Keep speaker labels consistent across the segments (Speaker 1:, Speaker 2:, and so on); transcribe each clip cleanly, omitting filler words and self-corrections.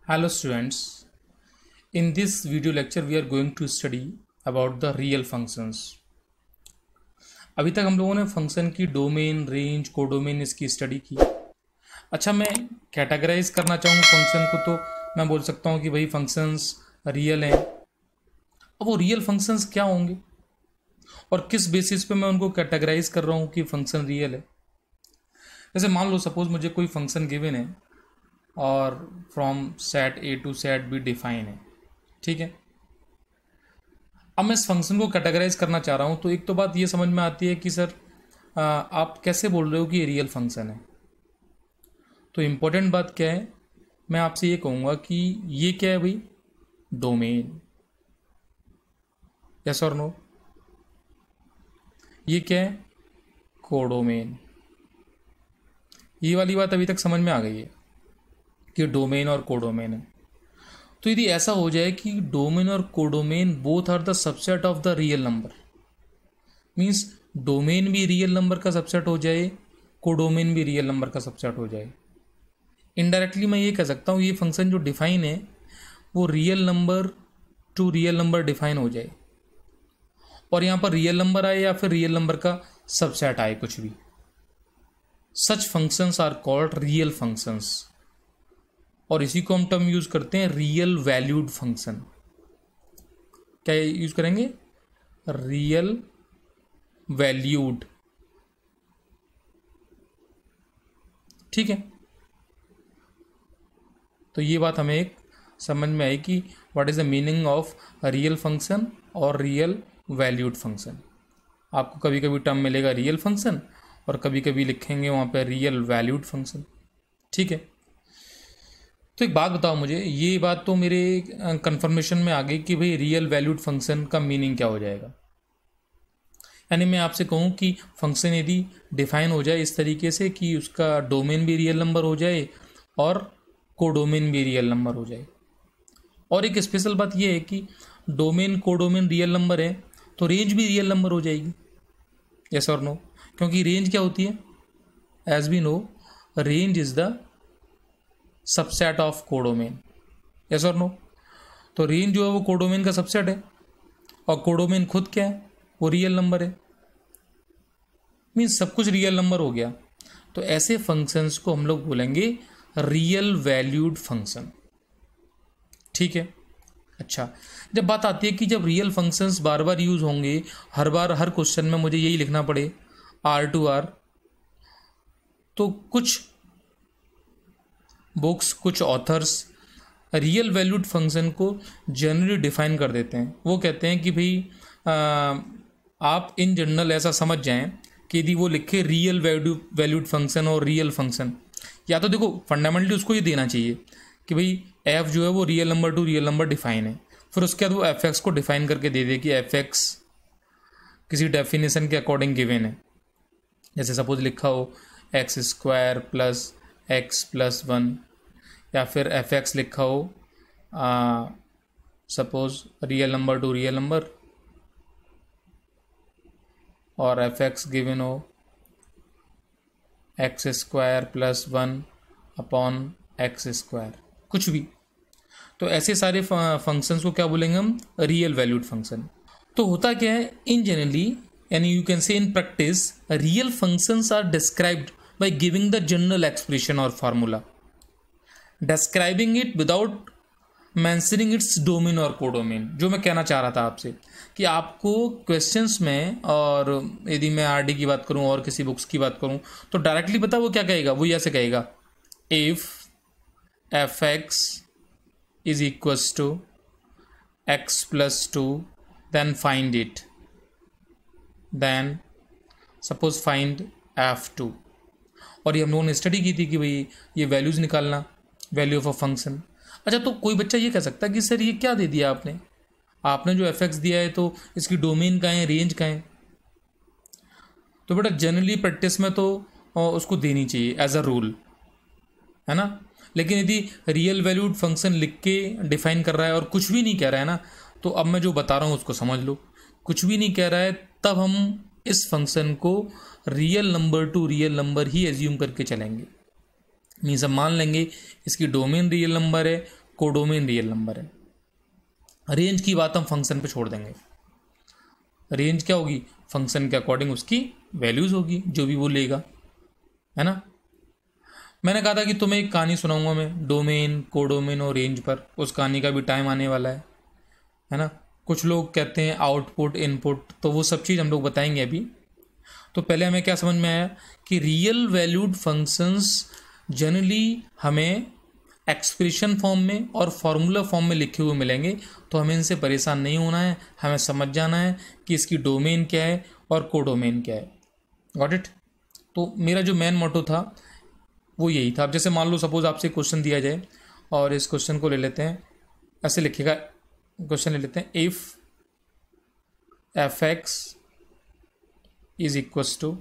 Speaker 1: Hello students, in this video lecture we are going to study about the real functions. अभी तक हम लोगों ने फंक्शन की डोमेन, रेंज, कोडोमेन इसकी स्टडी की। अच्छा, मैं कैटेगराइज करना चाहूँ फंक्शन को तो मैं बोल सकता हूँ कि भाई फंक्शंस रियल हैं। अब वो रियल फंक्शंस क्या होंगे और किस बेसिस पे मैं उनको कैटेगराइज कर रहा हूँ कि फंक्शन रियल है। जैसे मान लो सपोज मुझे कोई फंक्शन गिवन है और from set A to set B define है, ठीक है। अब मैं इस फंक्शन को कैटेगराइज करना चाह रहा हूँ तो एक तो बात ये समझ में आती है कि सर आप कैसे बोल रहे हो कि ये रियल फंक्शन है। तो इम्पोर्टेंट बात क्या है, मैं आपसे ये कहूँगा कि ये क्या है भाई, डोमेन। यस और नो। ये क्या है, कोडोमेन। ये वाली बात अभी तक समझ में आ गई है कि डोमेन और कोडोमेन है। तो यदि ऐसा हो जाए कि डोमेन और codomain both are the subset of the real number, means domain भी रियल नंबर का सबसेट हो जाए, कोडोमेन भी रियल नंबर का सबसेट हो जाए, इनडायरेक्टली मैं ये कह सकता हूँ ये फंक्शन जो डिफाइन है वो real number to real number define हो जाए और यहाँ पर रियल नंबर आए या फिर रियल नंबर का सबसेट आए, कुछ भी। Such functions are called real functions और इसी को हम टर्म यूज करते हैं रियल वैल्यूड फंक्शन। क्या यूज करेंगे, रियल वैल्यूड, ठीक है। तो ये बात हमें एक समझ में आई कि what is the meaning of real function और रियल वैल्यूड फंक्शन। आपको कभी कभी टर्म मिलेगा रियल फंक्शन और कभी कभी लिखेंगे वहां पे रियल वैल्यूड फंक्शन, ठीक है। तो एक बात बताओ मुझे, ये बात तो मेरे कंफर्मेशन में आ गई कि भाई रियल वैल्यूड फंक्शन का मीनिंग क्या हो जाएगा। यानी मैं आपसे कहूँ कि फंक्शन यदि डिफाइन हो जाए इस तरीके से कि उसका डोमेन भी रियल नंबर हो जाए और कोडोमेन भी रियल नंबर हो जाए। और एक स्पेशल बात यह है कि डोमेन कोडोमेन रियल नंबर है तो रेंज भी रियल नंबर हो जाएगी। यस और नो। क्योंकि रेंज क्या होती है, as we know range is the subset of codomain. Yes और नो। तो रेंज जो है वो कोडोमेन का सबसेट है और कोडोमेन खुद क्या है, वो रियल नंबर है। मीन्स सब कुछ रियल नंबर हो गया। तो ऐसे फंक्शंस को हम लोग बोलेंगे रियल वैल्यूड फंक्शन, ठीक है। अच्छा, जब बात आती है कि जब रियल फंक्शंस बार बार यूज होंगे, हर बार हर क्वेश्चन में मुझे यही लिखना पड़े आर टू आर, तो कुछ बुक्स, कुछ ऑथर्स रियल वैल्यूड फंक्शन को जनरली डिफाइन कर देते हैं। वो कहते हैं कि भाई आप इन जनरल ऐसा समझ जाएं कि यदि वो लिखे रियल वैल्यूड फंक्शन और रियल फंक्शन, या तो देखो फंडामेंटली उसको ये देना चाहिए कि भाई एफ जो है वो real number to real number define है, फिर उसके बाद वो एफ एक्स को डिफाइन करके दे दे कि एफ एक्स किसी डेफिनेशन के अकॉर्डिंग गिवन है। जैसे सपोज लिखा हो x square plus x plus one, या फिर एफ एक्स लिखा हो suppose real number to real number, और एफ एक्स गिवन हो x square plus one upon x square, कुछ भी। तो ऐसे सारे फंक्शंस को क्या बोलेंगे हम, रियल वैल्यूड फंक्शन। तो होता क्या है इन जनरली, यानी you can say in practice, real functions are described by giving the general expression or formula, describing it without mentioning its domain or codomain। जो मैं कहना चाह रहा था आपसे कि आपको क्वेश्चंस में, और यदि मैं आरडी की बात करूं और किसी बुक्स की बात करूं तो डायरेक्टली पता वो क्या कहेगा, वो ऐसे कहेगा if F X is equals to X plus two then find it, then suppose find F two. और ये हम लोगों ने स्टडी की थी कि भाई ये वैल्यूज निकालना, वैल्यू ऑफ अ फंक्शन। अच्छा, तो कोई बच्चा ये कह सकता है कि सर ये क्या दे दिया आपने जो एफ एक्स दिया है तो इसकी डोमेन का है, रेंज का है। तो बेटा जनरली प्रैक्टिस में तो उसको देनी चाहिए एज अ रूल, है ना। लेकिन यदि रियल वैल्यूड फंक्शन लिख के डिफाइन कर रहा है और कुछ भी नहीं कह रहा है ना, तो अब मैं जो बता रहा हूँ उसको समझ लो। कुछ भी नहीं कह रहा है तब हम इस फंक्शन को real number to real number ही एज्यूम करके चलेंगे। मीन्स हम मान लेंगे इसकी डोमेन रियल नंबर है, कोडोमेन रियल नंबर है। रेंज की बात हम फंक्शन पे छोड़ देंगे। रेंज क्या होगी, फंक्शन के अकॉर्डिंग उसकी वैल्यूज होगी जो भी वो लेगा, है ना। मैंने कहा था कि तुम्हें एक कहानी सुनाऊंगा मैं डोमेन, कोडोमेन और रेंज पर। उस कहानी का भी टाइम आने वाला है ना। कुछ लोग कहते हैं आउटपुट इनपुट, तो वो सब चीज़ हम लोग बताएंगे अभी। तो पहले हमें क्या समझ में आया कि रियल वैल्यूड फंक्शंस जनरली हमें एक्सप्रेशन फॉर्म में और फॉर्मूला फॉर्म में लिखे हुए मिलेंगे, तो हमें इनसे परेशान नहीं होना है। हमें समझ जाना है कि इसकी डोमेन क्या है और कोडोमेन क्या है। Got it. तो मेरा जो मेन मोटो था वो यही था। अब जैसे मान लो सपोज आपसे क्वेश्चन दिया जाए और इस क्वेश्चन को ले लेते हैं, ऐसे लिखेगा क्वेश्चन, ले लेते हैं if F X is equals to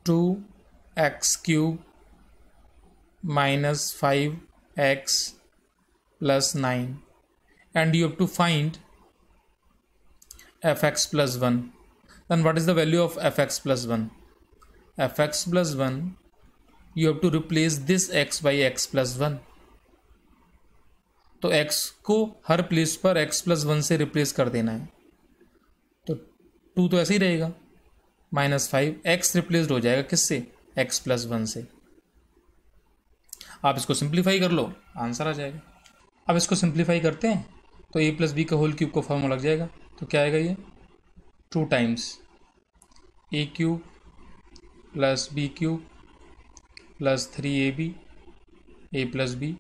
Speaker 1: 2x³ minus 5x plus 9 and you have to find fx plus 1. Then what is the value of fx plus 1? fx plus 1, you have to replace this x by x plus 1. तो x को हर place पर x plus 1 से replace कर देना है। तो 2 तो ऐसे ही रहेगा, -5 x रिप्लेस्ड हो जाएगा किससे, x plus 1 से। आप इसको सिंप्लीफाई कर लो, आंसर आ जाएगा। अब इसको सिंप्लीफाई करते हैं तो a प्लस बी का होल क्यूब का फॉर्मूला लग जाएगा। तो क्या आएगा ये 2 times a³ plus b³ plus 3ab a plus B,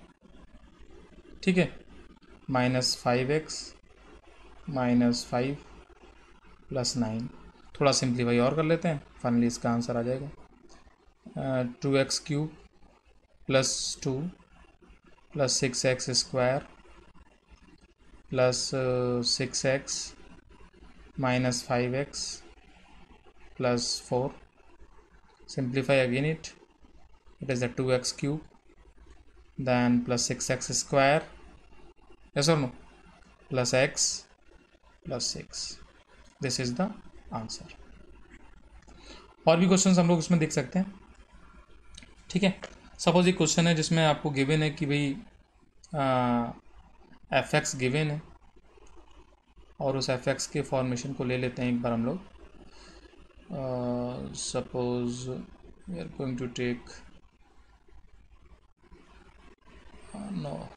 Speaker 1: ठीक है, -5x -5 प्लस 9। थोड़ा सिंप्लीफाई और कर लेते हैं, फाइनली इसका आंसर आ जाएगा 2x³ plus 2 plus 6x² plus 6x minus 5x plus 4. Simplify again it is the 2x³ then plus 6x², yes or no, plus x plus 6. This is the answer. और भी questions हम लोग इसमें देख सकते हैं, ठीक है। सपोज एक क्वेश्चन है जिसमें आपको गिवन है कि भाई एफ एक्स गिवन है और उस एफ एक्स के फॉर्मेशन को ले लेते हैं एक बार हम लोग। Suppose we are going to take no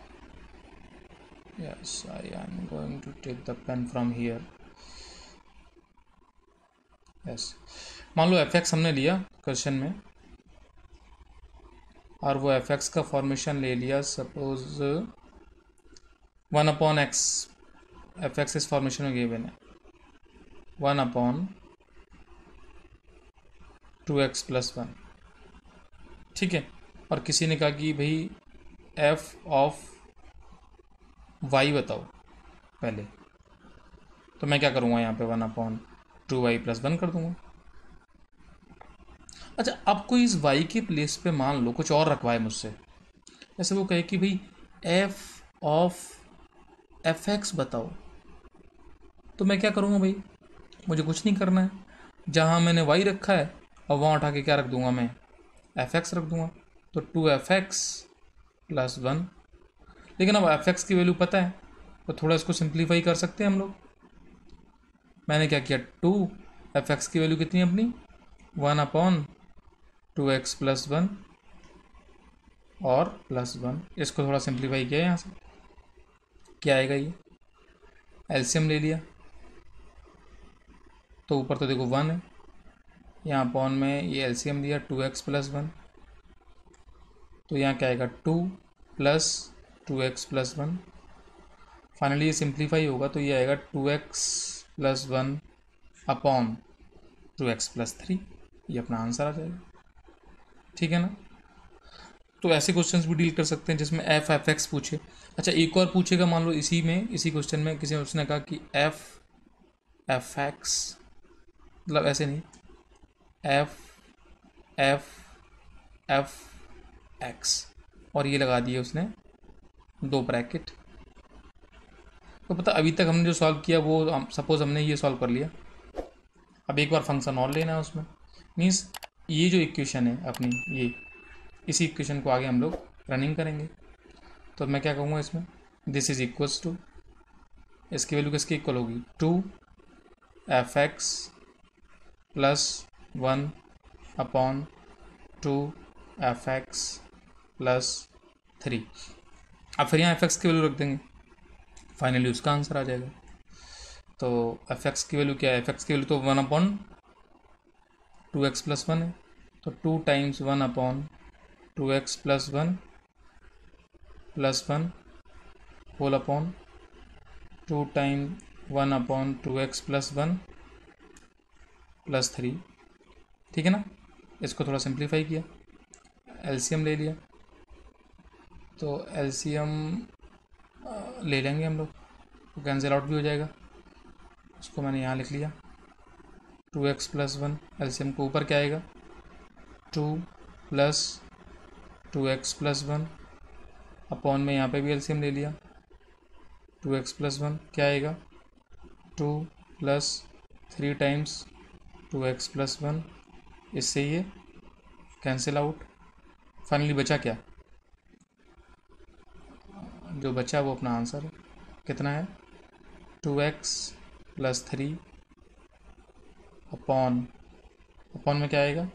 Speaker 1: yes I am going to take the pen from here. Yes, मान लो एफ एक्स हमने लिया क्वेश्चन में और वो एफ एक्स का फॉर्मेशन ले लिया सपोज 1/x। एफ एक्स इस फॉर्मेशन में गिवन है 1/2x प्लस 1, ठीक है। और किसी ने कहा कि भाई एफ ऑफ वाई बताओ पहले, तो मैं क्या करूँगा यहाँ पे 1/2y प्लस 1 कर दूँगा। अच्छा, अब कोई इस y के प्लेस पे मान लो कुछ और रखवाए मुझसे, जैसे वो कहे कि भाई f ऑफ एफ एक्स बताओ, तो मैं क्या करूँगा भाई, मुझे कुछ नहीं करना है। जहाँ मैंने y रखा है और वहाँ उठा के क्या रख दूँगा, मैं एफ एक्स रख दूँगा। तो 2f(x) प्लस 1। लेकिन अब एफ एक्स की वैल्यू पता है तो थोड़ा इसको सिंप्लीफाई कर सकते हैं हम लोग। मैंने क्या किया, 2f(x) की वैल्यू कितनी है अपनी 1/2x प्लस 1 और प्लस 1। इसको थोड़ा सिंप्लीफाई किया यहाँ से, क्या आएगा, ये एलसीएम ले लिया तो ऊपर तो देखो 1 है, यहाँ अपॉन में ये एलसीएम दिया 2x प्लस 1, तो यहाँ क्या आएगा 2 प्लस 2x प्लस 1। फाइनली ये सिंप्लीफाई होगा तो ये आएगा 2x plus 1 upon 2x plus 3। ये अपना आंसर आ जाएगा, ठीक है ना। तो ऐसे क्वेश्चंस भी डील कर सकते हैं जिसमें एफ एक्स पूछे। अच्छा, एक और पूछेगा, मान लो इसी क्वेश्चन में किसी ने उसने कहा कि एफ एक्स, मतलब ऐसे नहीं, एफ एक्स, और ये लगा दिए उसने 2 ब्रैकेट। तो पता अभी तक हमने जो सॉल्व किया वो सपोज हमने ये सॉल्व कर लिया, अब एक बार फंक्शन और लेना है उसमें। मीन्स ये जो इक्वेशन है अपनी, ये इसी इक्वेशन को आगे हम लोग रनिंग करेंगे। तो मैं क्या कहूँगा इसमें, दिस इज इक्वल्स टू, इसकी वैल्यू किसकी इक्वल होगी, 2f(x) plus 1 upon 2f(x) plus 3। अब फिर यहाँ f(x) की वैल्यू रख देंगे, फाइनली उसका आंसर आ जाएगा। तो f(x) की वैल्यू क्या है, f(x) की वैल्यू तो 1 अपॉन 2x प्लस 1 है, तो 2 times 1 upon 2x plus 1 whole upon 2 time 1 upon 2x plus 1 plus 3। ठीक है ना। इसको थोड़ा सिंप्लीफाई किया, एलसीएम ले लिया, तो एलसीएम ले लेंगे हम लोग, तो कैंसिल आउट भी हो जाएगा। उसको मैंने यहाँ लिख लिया 2x प्लस 1, एलसीएम को ऊपर क्या आएगा 2 प्लस 2x प्लस 1 अपॉन में यहाँ पे भी एलसीएम ले लिया 2x प्लस 1 क्या आएगा 2 प्लस 3 टाइम्स 2x प्लस 1, इससे ये कैंसिल आउट। फाइनली बचा क्या, जो बचा वो अपना आंसर है, कितना है 2x प्लस 3 अपॉन में क्या आएगा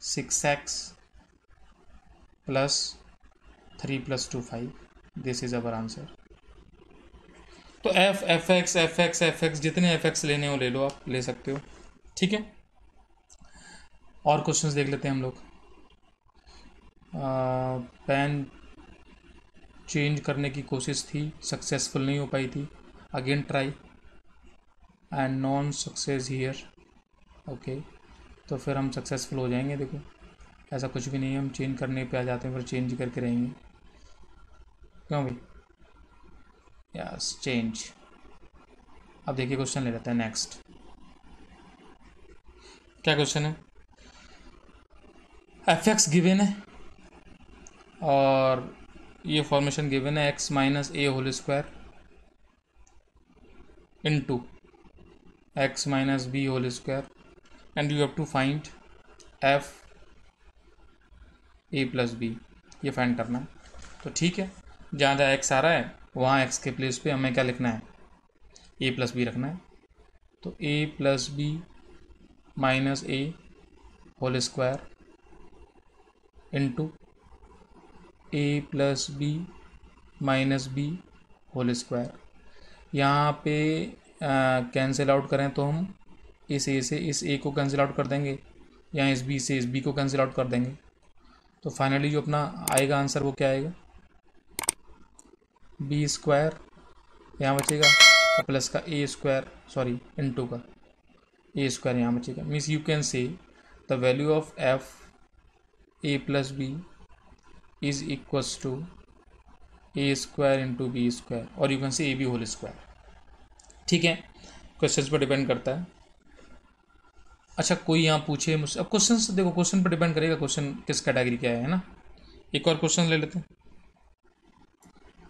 Speaker 1: 6x plus 3 plus 2 5। This is our answer. तो f(x) जितने f(x) लेने हो ले लो, आप ले सकते हो। ठीक है, और क्वेश्चंस देख लेते हैं हम लोग। पेन चेंज करने की कोशिश थी, सक्सेसफुल नहीं हो पाई थी, again try and non success here. Okay, तो फिर हम सक्सेसफुल हो जाएंगे। देखो ऐसा कुछ भी नहीं है, हम चेंज करने पे आ जाते हैं, फिर चेंज करके रहेंगे, क्यों भाई, यस चेंज। अब देखिए क्वेश्चन ले लेते हैं नेक्स्ट। क्या क्वेश्चन है, f(x) गिवन है और ये फॉर्मेशन गिवन है x minus A whole square into x minus B whole square and you have to find f a plus B, ये फाइंड करना है। तो ठीक है, जहाँ जहाँ x आ रहा है वहाँ x के प्लेस पे हमें क्या लिखना है, a प्लस बी रखना है। तो a plus B minus A whole square into A plus B minus B whole square. यहाँ पे कैंसिल आउट करें तो हम इस ए से इस ए को कैंसिल आउट कर देंगे, यहाँ इस बी से इस बी को कैंसिल आउट कर देंगे। तो फाइनली जो अपना आएगा आंसर वो क्या आएगा, बी स्क्वायर यहाँ बचेगा और प्लस का ए स्क्वायर, सॉरी इंटू का ए स्क्वायर यहाँ बचेगा। Means you can say the value of f a plus b is equals to a square into b square, और you can say a B whole square. ठीक है, question पर depend करता है। अच्छा कोई यहाँ पूछे मुझसे, अब क्वेश्चन देखो क्वेश्चन पर डिपेंड करेगा, क्वेश्चन किस कैटेगरी का है ना। एक और क्वेश्चन ले लेते हैं।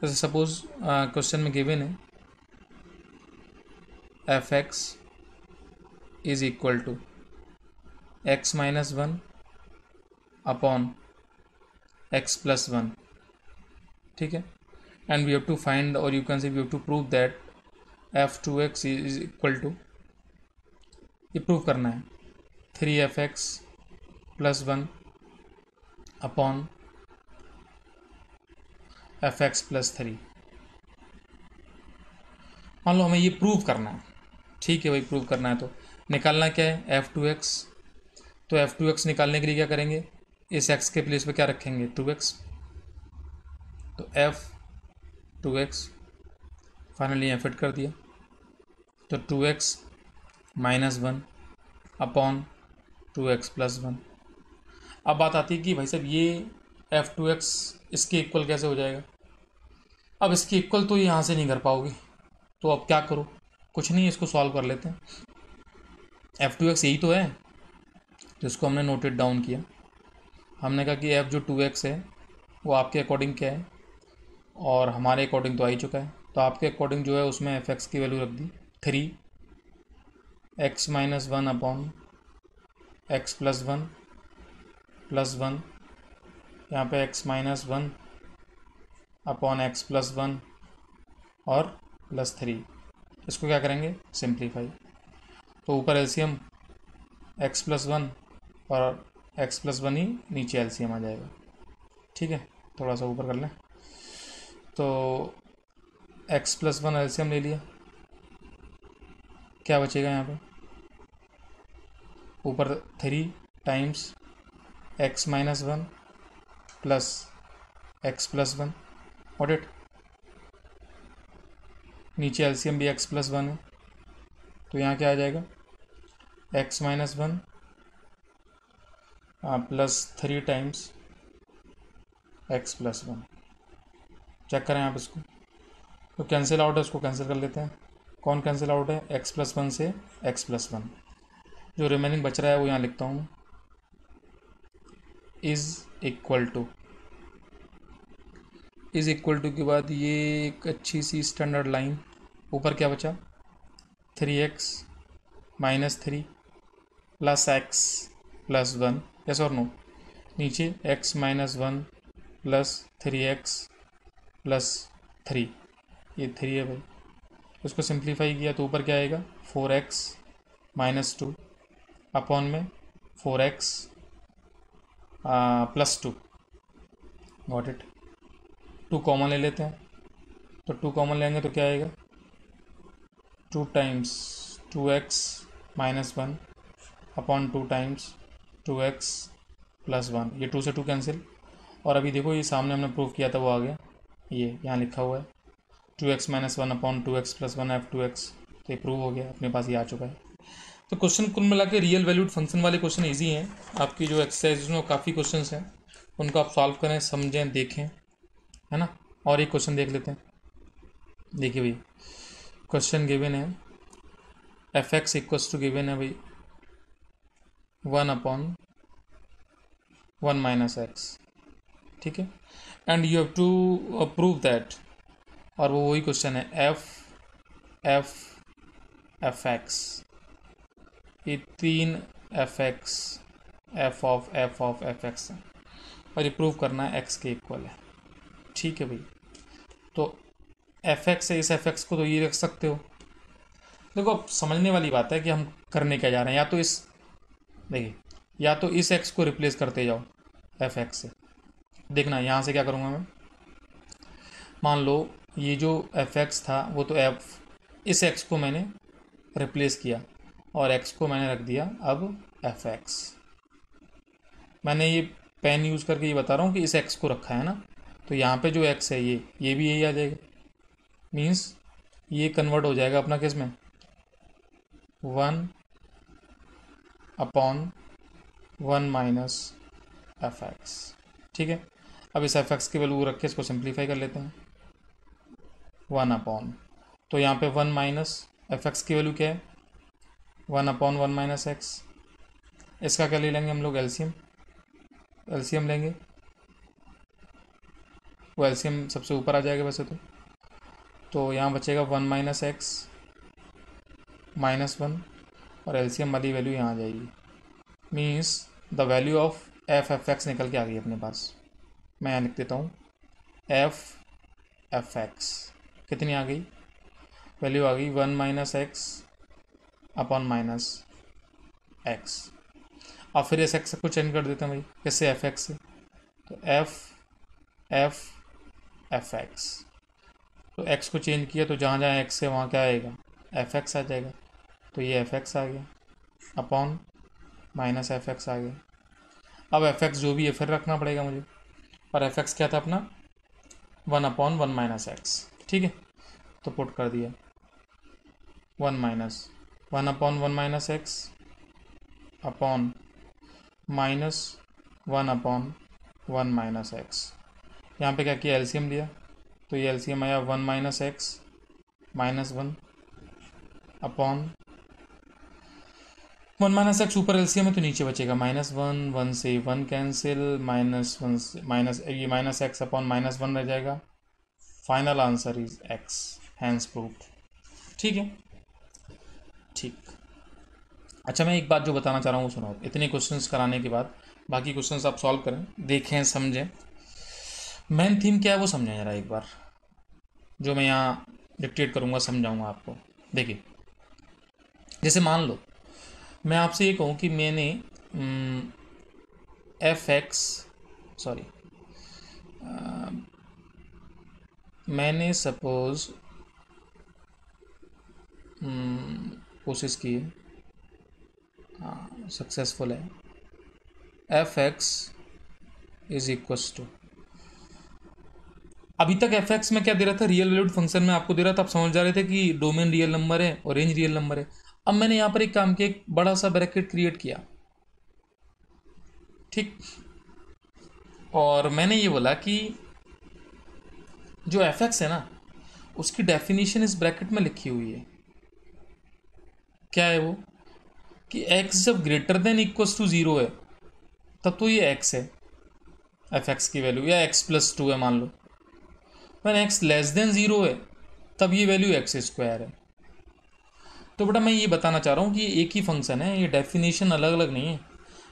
Speaker 1: जैसे सपोज क्वेश्चन में गिवन है f(x) is equal to x minus 1 upon x plus 1। ठीक है, and we have to find, और you can say we have to prove that f(2x) is equal to, ये प्रूव करना है 3f(x) plus 1 upon f(x) plus 3। मान लो हमें ये prove करना है। ठीक है भाई, प्रूव करना है तो निकालना क्या है f(2x), तो f(2x) निकालने के लिए क्या करेंगे, इस x के प्लेस पे क्या रखेंगे 2x, तो f(2x) फाइनली यहाँ फिट कर दिया, तो 2x minus 1 upon 2x plus 1। अब बात आती है कि भाई साहब ये f(2x) इसके इक्वल कैसे हो जाएगा। अब इसके इक्वल तो यहाँ से नहीं कर पाओगे, तो अब क्या करो, कुछ नहीं, इसको सॉल्व कर लेते हैं। f(2x) यही तो है जिसको हमने नोटेड डाउन किया। हमने कहा कि f जो 2x है वो आपके अकॉर्डिंग क्या है, और हमारे अकॉर्डिंग तो आ ही चुका है, तो आपके अकॉर्डिंग जो है उसमें f(x) की वैल्यू रख दी 3x minus 1 upon x plus 1 यहाँ पे x minus 1 upon x plus one और प्लस थ्री। इसको क्या करेंगे, सिंप्लीफाई। तो ऊपर एलसीएम एक्स प्लस वन और एक्स प्लस वन ही नीचे एलसीएम आ जाएगा। ठीक है, थोड़ा सा ऊपर कर लें। तो एक्स प्लस वन एलसीएम ले लिया, क्या बचेगा यहाँ पे, ऊपर three times X minus one plus x plus one, what it, नीचे एलसीएम भी एक्स प्लस वन है, तो यहाँ क्या आ जाएगा, X minus one plus three times X plus one. Check करें आप इसको, तो कैंसिल आउट है, उसको कैंसिल कर लेते हैं। कौन कैंसिल आउट है, एक्स प्लस वन से एक्स प्लस वन। जो रिमेनिंग बच रहा है वो यहाँ लिखता हूँ, is equal to, is equal to के बाद ये एक अच्छी सी स्टैंडर्ड लाइन, ऊपर क्या बचा, three x minus three plus x plus one, yes और नो, नीचे x minus one plus three x plus three, ये थ्री है भाई, उसको सिंप्लीफाई किया तो ऊपर क्या आएगा, four x minus two upon में four x plus two, got it. Two common ले लेते हैं, तो टू कॉमन लेंगे तो क्या आएगा, two times two X minus one upon two times two X plus one, ये टू से टू कैंसिल। और अभी देखो ये सामने हमने प्रूव किया था वो आ गया, ये यहाँ लिखा हुआ है two X minus one upon two X plus one F two X, तो ये प्रूव हो गया, अपने पास ये आ चुका है। तो क्वेश्चन कुल मिला के रियल वैल्यूड फंक्शन वाले क्वेश्चन ईजी हैं। आपकी जो एक्सरसाइज में काफ़ी क्वेश्चन हैं, उनको आप सॉल्व करें, समझें, देखें, है ना। और एक क्वेश्चन देख लेते हैं। देखिए भाई, क्वेश्चन गिवन है F x equals to given है भाई one upon one minus X, ठीक है, and you have to prove that, और वो वही क्वेश्चन है एफ एफ एफ एक्स, ये तीन F x F of F x है, और ये प्रूव करना है एक्स के इक्वल है। ठीक है भाई, तो एफ एक्स से इस एफ एक्स को तो ये रख सकते हो। देखो अब समझने वाली बात है कि हम करने क्या जा रहे हैं, या तो इस, देखिए, या तो इस एक्स को रिप्लेस करते जाओ एफ एक्स से। देखना यहाँ से क्या करूँगा मैं, मान लो ये जो एफ एक्स था वो तो एफ, इस एक्स को मैंने रिप्लेस किया और एक्स को मैंने रख दिया अब एफ एक्स। मैंने ये पेन यूज़ करके ये बता रहा हूँ कि इस एक्स को रखा है ना, तो यहाँ पे जो एक्स है ये भी यही आ जाएगा, मीन्स ये कन्वर्ट हो जाएगा अपना किस में, one upon one minus F x. ठीक है, अब इस एफ एक्स की वैल्यू रख के इसको सिंप्लीफाई कर लेते हैं, वन अपॉन, तो यहाँ पे वन माइनस एफ एक्स की वैल्यू क्या है, one upon one minus x. इसका क्या ले लेंगे हम लोग, एलसीएम, एलसीएम लेंगे, वो एलसीएम सबसे ऊपर आ जाएगा वैसे तो यहाँ बचेगा one minus X minus one, और एलसीएम वाली वैल्यू यहाँ आ जाएगी, means the value of F x निकल के आ गई अपने पास। मैं यहाँ लिख देता हूँ एफ एक्स कितनी आ गई, वैल्यू आ गई one minus X upon minus x. अब फिर इस एक्स को चेंज कर देते हैं भाई, किससे, एफ एक्स से, तो एफ एक्स, तो एक्स को चेंज किया तो जहाँ जहाँ एक्स है वहाँ क्या आएगा, एफ एक्स आ जाएगा, तो ये एफ एक्स आ गया अपॉन माइनस एफ एक्स आ गया। अब एफ एक्स जो भी है फिर रखना पड़ेगा मुझे, और एफ एक्स क्या था अपना, one upon one minus X. ठीक है, तो पुट कर दिया one minus one upon one minus X upon minus one upon one minus x. यहाँ पे क्या किया, एलसीएम लिया, तो ये एलसीएम आया one minus X minus one upon one minus X, ऊपर एलसीएम है तो नीचे बचेगा माइनस वन, वन से वन कैंसिल, माइनस वन से माइनस, ये minus X upon minus one रह जाएगा। Final answer is X, hence proved. ठीक है, ठीक। अच्छा, मैं एक बात जो बताना चाह रहा हूँ वो सुनो। इतने क्वेश्चंस कराने के बाद बाकी क्वेश्चंस आप सॉल्व करें, देखें, समझें। मेन थीम क्या है वो समझें जरा एक बार, जो मैं यहाँ डिक्टेट करूँगा समझाऊँगा आपको। देखिए, जैसे मान लो मैं आपसे ये कहूँ कि मैंने एफ एक्स सॉरी मैंने सपोज कोशिश की है, हाँ सक्सेसफुल है, F X is equals to, अभी तक एफ एक्स में क्या दे रहा था, रियल वैल्यूड फंक्शन में आपको दे रहा था, आप समझ जा रहे थे कि डोमेन रियल नंबर है और रेंज रियल नंबर है। अब मैंने यहाँ पर एक काम किया, एक बड़ा सा ब्रैकेट क्रिएट किया, ठीक, और मैंने ये बोला कि जो एफ एक्स है ना उसकी डेफिनेशन इस ब्रैकेट में लिखी हुई है। क्या है वो, कि x जब ग्रेटर देन इक्वल्स टू 0 है तब तो ये x है, एफ एक्स की वैल्यू, या x प्लस 2 है मान लो। वैन x लेस देन 0 है तब ये वैल्यू x स्क्वायर है। तो बेटा मैं ये बताना चाह रहा हूँ कि ये एक ही फंक्शन है, ये डेफिनेशन अलग अलग नहीं है।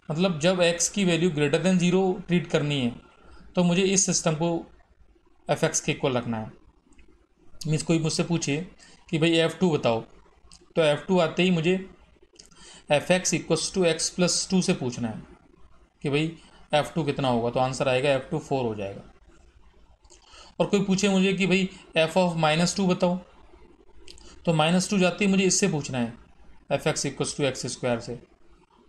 Speaker 1: मतलब जब x की वैल्यू ग्रेटर देन 0 ट्रीट करनी है तो मुझे इस सिस्टम को एफ एक्स के इक्वल रखना है। मीन्स कोई मुझसे पूछे कि भाई F2 बताओ, तो F2 आते ही मुझे F x equals to X plus 2 से पूछना है कि भाई F2 कितना होगा, तो आंसर आएगा F2 4 हो जाएगा। और कोई पूछे मुझे कि भाई f ऑफ -2 बताओ, तो -2 जाते ही मुझे इससे पूछना है F x equals to X square से।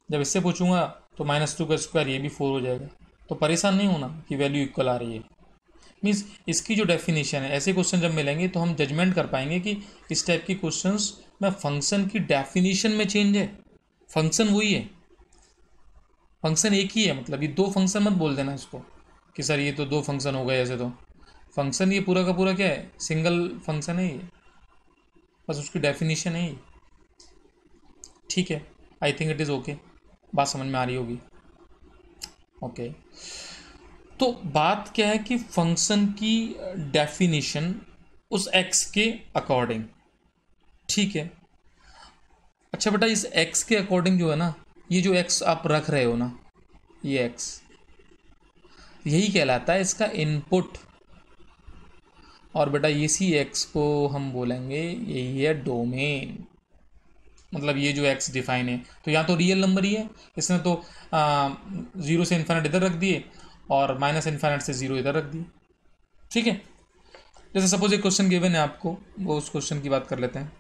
Speaker 1: जब इससे पूछूंगा तो -2 का स्क्वायर, ये भी 4 हो जाएगा। तो परेशान नहीं होना कि वैल्यू इक्वल आ रही है। मीन्स इसकी जो डेफिनेशन है, ऐसे क्वेश्चन जब मिलेंगे तो हम जजमेंट कर पाएंगे कि इस टाइप की क्वेश्चंस में फंक्शन की डेफिनेशन में चेंज है, फंक्शन वही है, फंक्शन एक ही है। मतलब ये दो फंक्शन मत बोल देना इसको कि सर ये तो दो फंक्शन हो गए, ऐसे तो फंक्शन ये पूरा का पूरा क्या है, सिंगल फंक्शन है ये, बस उसकी डेफिनेशन है ये। ठीक है, I think it is okay, बात समझ में आ रही होगी। ओके, तो बात क्या है कि फंक्शन की डेफिनेशन उस एक्स के अकॉर्डिंग, ठीक है। अच्छा बेटा, इस एक्स के अकॉर्डिंग जो है ना, ये जो एक्स आप रख रहे हो ना, ये एक्स, यही कहलाता है इसका इनपुट। और बेटा इसी एक्स को हम बोलेंगे यही है डोमेन। मतलब ये जो एक्स डिफाइन है, तो यहाँ तो रियल नंबर ही है, इसने तो 0 से इन्फाइनाइट इधर रख दिए और माइनस इन्फाइनाइट से 0 इधर रख दिए। ठीक है, जैसे सपोज एक क्वेश्चन गिवन है आपको, वो उस क्वेश्चन की बात कर लेते हैं।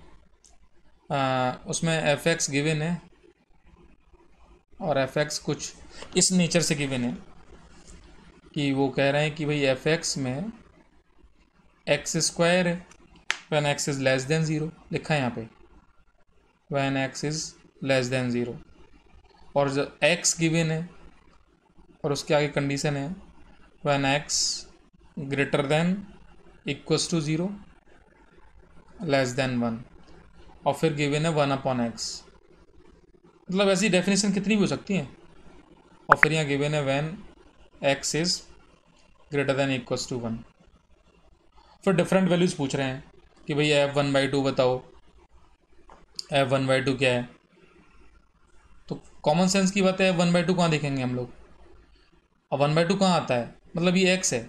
Speaker 1: उसमें एफ एक्स गिवन है और एफ एक्स कुछ इस नेचर से गिवन है कि वो कह रहे हैं कि भाई एफ एक्स में एक्स स्क्वायर है when X is less than 0, लिखा है यहाँ पे when X is less than 0, और जो एक्स गिवन है और उसके आगे कंडीशन है when X greater than equals to 0 less than 1, और फिर गिवन है 1/x। मतलब ऐसी डेफिनेशन कितनी भी हो सकती हैं। और फिर यहाँ गिवन है when X is greater than equals to 1। फिर डिफरेंट वैल्यूज पूछ रहे हैं कि भाई f1/2 बताओ, f1/2 क्या है। तो कॉमन सेंस की बात है, f1/2 कहाँ देखेंगे हम लोग, अब 1/2 कहाँ आता है, मतलब ये x है,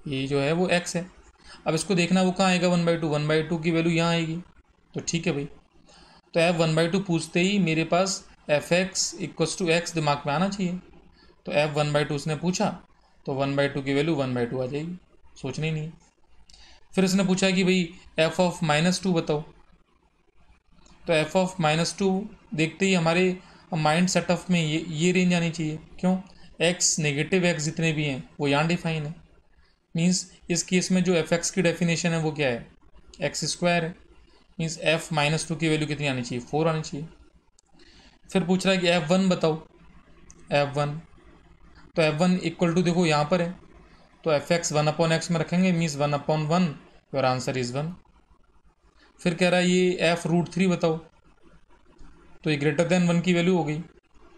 Speaker 1: ये जो है वो x है। अब इसको देखना वो कहाँ आएगा 1/2 की वैल्यू यहाँ आएगी। तो ठीक है भाई, तो f1/2 पूछते ही मेरे पास f x equals to x दिमाग में आना चाहिए। तो f1/2 उसने पूछा तो 1/2 की वैल्यू 1/2 आ जाएगी, सोचना ही नहीं। फिर उसने पूछा कि भाई f ऑफ -2 बताओ, तो f ऑफ -2 देखते ही हमारे माइंड सेटअप में ये रेंज आनी चाहिए। क्यों, x नेगेटिव x जितने भी हैं वो यहाँ डिफाइन है। मीन्स इस केस में जो एफ एक्स की डेफिनेशन है वो क्या है, एक्स स्क्वायर है। मीन्स f-2 की वैल्यू कितनी आनी चाहिए, 4 आनी चाहिए। फिर पूछ रहा है कि f1 बताओ, f1, तो f1 इक्वल टू देखो यहाँ पर है, तो एफ एक्स 1/x में रखेंगे, मीन्स 1/1, योर आंसर इज 1। फिर कह रहा है ये f√3 बताओ, तो ये ग्रेटर देन 1 की वैल्यू हो गई,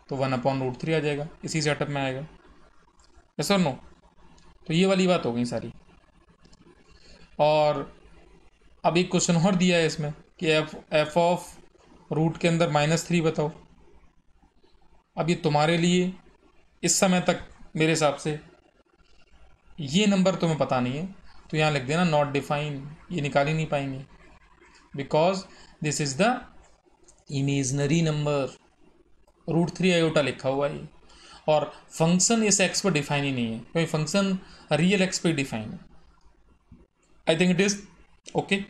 Speaker 1: तो 1/√3 आ जाएगा, इसी सेटअप में आएगा। यस और नो, तो ये वाली बात हो गई सारी। और अब एक क्वेश्चन और दिया है इसमें कि एफ ऑफ रूट के अंदर -3 बताओ। अब ये तुम्हारे लिए इस समय तक मेरे हिसाब से ये नंबर तुम्हें पता नहीं है तो यहाँ लिख देना नॉट डिफाइन, ये निकाल ही नहीं पाएंगे because this is the imaginary number. √3 iota लिखा हुआ है और फंक्शन इस एक्स पर डिफाइन ही नहीं है क्योंकि फंक्शन रियल एक्स पे डिफाइन है। I think it is okay.